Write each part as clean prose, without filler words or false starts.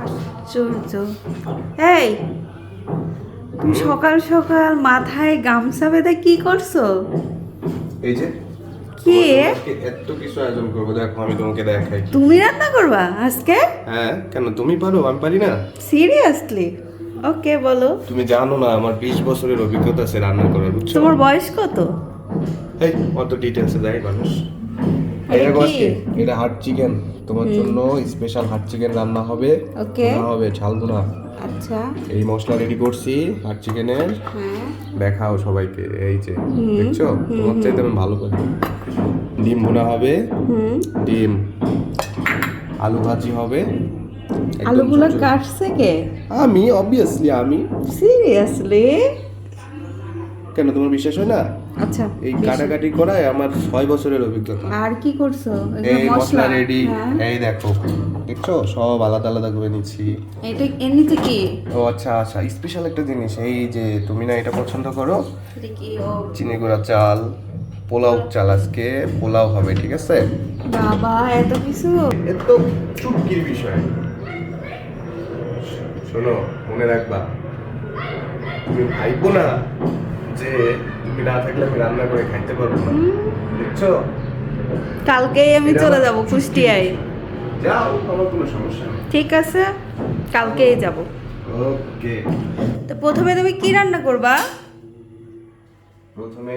আশ্চর্য। এই, তুমি সকাল সকাল মাথায় গামছা বেঁধে কি করছো? এই যে কি? আজকে এত কিছু আয়োজন করবো, দেখো আমি তোমাকে দেখাই। তুমি রান্না করবা আজকে? হ্যাঁ, কেন তুমি পারো, আমি পারি না? সিরিয়াসলি? ওকে, বলো। তুমি জানো না আমার 20 বছরের অভিজ্ঞতা আছে রান্না করার, বুঝছো? তোমার বয়স কত? এই অত ডিটেলসে যায় মানুষ। এটা এটা কি? আজকে এটা হার্ড চিকেন, তোমার জন্য স্পেশাল হার্ড চিকেন রান্না হবে। ওকে। ভুনা হবে, ঝাল ভুনা। আচ্ছা। এই মশলা রেডি করছি হার্ড চিকেনের। হ্যাঁ। দেখাও সবাইকে, এই যে দেখছো, তোমার চাইতে আমি ভালো পারি। ডিম ভুনা হবে, ডিম আলু ভাজি হবে। একদম আলুগুলো ঝরঝরে। কাটছে কে? আমি অবভিয়াসলি আমি। সিরিয়াসলি? কেন তোমার বিশ্বাস হয় না? আচ্ছা। এই কাটাকাটি করায় আমার 6 বছরের অভিজ্ঞতা। আর কি করছো? এই মশলা রেডি, হ্যাঁ। এই দেখো দেখছো সব আলাদা আলাদা করে নিচ্ছি। এটা এমনিতে কি? ও আচ্ছা আচ্ছা, স্পেশাল একটা জিনিস, এই যে তুমি না এটা পছন্দ করো, এটা কি? ও চিনি গুঁড়া চাল, পোলাও চাল, আজকে পোলাও হবে, ঠিক আছে? বাবা, এত কিছু! এ তো চুটকির বিষয়। শোনো, মনে রাখবা, তুমি ভাইবো না যে তুমি না থাকলে আমি রান্না করে খাইতে পারবো না, দেখছো? কালকেই আমি চলে যাব কুষ্টিয়ায়। যাও, আমার কোনো সমস্যা নেই। ঠিক আছে, কালকেই যাব। ওকে। তো প্রথমে তুমি কি রান্না করবা? প্রথমে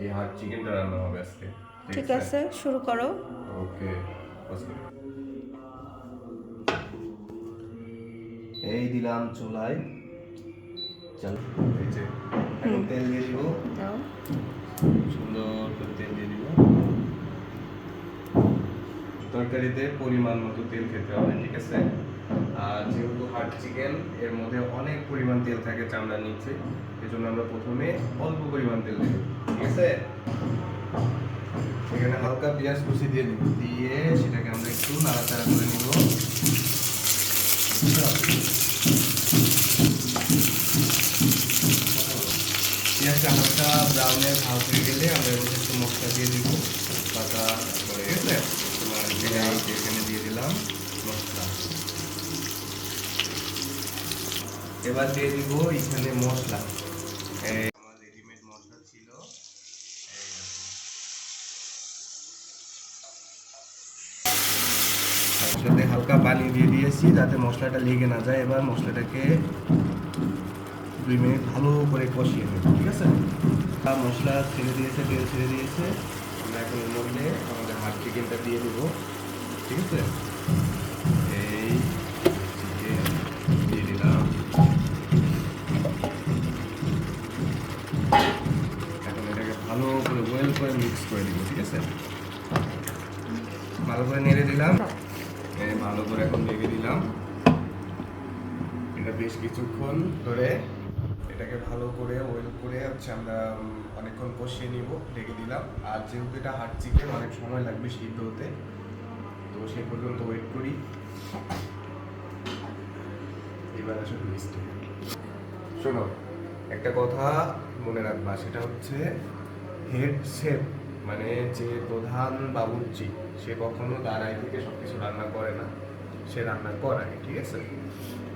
এই হার্ড চিকেনটা রান্না হবে আজকে। ঠিক আছে, শুরু করো। ওকে। এই দিলাম চুলায়, চলো এই যে এখন তেল দিয়ে দিব। দাও। সুন্দর করে তেল দিয়ে দিব। তরকারিতে পরিমাণ মতো তেল খেতে হবে, ঠিক আছে? আর যেহেতু হার্ড চিকেন, এর মধ্যে অনেক পরিমাণ তেল থাকে চামড়ার নিচে, এজন্য আমরা প্রথমে অল্প পরিমাণ তেল দিব, ঠিক আছে? এখানে হালকা পেঁয়াজ কুচি দিয়ে দিব, দিয়ে সেটাকে আমরা একটু নাড়াচাড়া করে নিব। পেঁয়াজটা হালকা ব্রাউনের ভাব হয়ে গেলে আমরা এর মধ্যে একটু মশলা দিয়ে দিব, পাতা, তারপরে ঠিক আছে তোমার এখানে দিয়ে দিলাম মশলা। এবার দিয়ে দিব এখানে মশলা, আমার রেডিমেড মশলা ছিল। তার সাথে হালকা পানি দিয়ে দিয়েছি যাতে মশলাটা লেগে না যায়। এবার মশলাটাকে 2 মিনিট ভালো করে কষিয়ে নেব, ঠিক আছে? আর মশলা ছেড়ে দিয়েছে, তেল ছেড়ে দিয়েছে, আমরা এখন এর মধ্যে আমাদের হার্ড চিকেনটা দিয়ে দেবো, ঠিক আছে? এই চিকেন দিয়ে দিলাম। এখন এটাকে ভালো করে ওয়েল করে মিক্স করে দিব, ঠিক আছে? ভালো করে নেড়ে দিলাম, ভালো করে এখন ঢেকে দিলাম। এটা বেশ কিছুক্ষণ ধরে এটাকে ভালো করে ওয়েল করে আমরা অনেকক্ষণ কষিয়ে নিব, ঢেকে দিলাম। আর যেহেতু এটা হার্ড চিকেন, অনেক সময় লাগবে সিদ্ধ হতে, তো সেই পর্যন্ত ওয়েট করি। এবার আসো টুইস্টে। শোনো, একটা কথা মনে রাখবা, সেটা হচ্ছে হেড শেফ মানে যে প্রধান বাবুর্চি, সে কখনো দাঁড়ায় থেকে সবকিছু রান্না করে না, সে রান্না করায়, ঠিক আছে?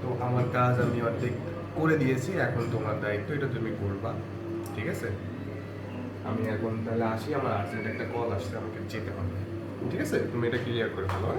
তো আমার কাজ আমি অর্ধেক করে দিয়েছি, এখন তোমার দায়িত্ব, এটা তুমি করবা, ঠিক আছে? আমি এখন তাহলে আসি, আমার আর্জেন্ট একটা কল আসছে, আমাকে যেতে হবে, ঠিক আছে? তুমি এটা ক্লিয়ার করে ফেলো।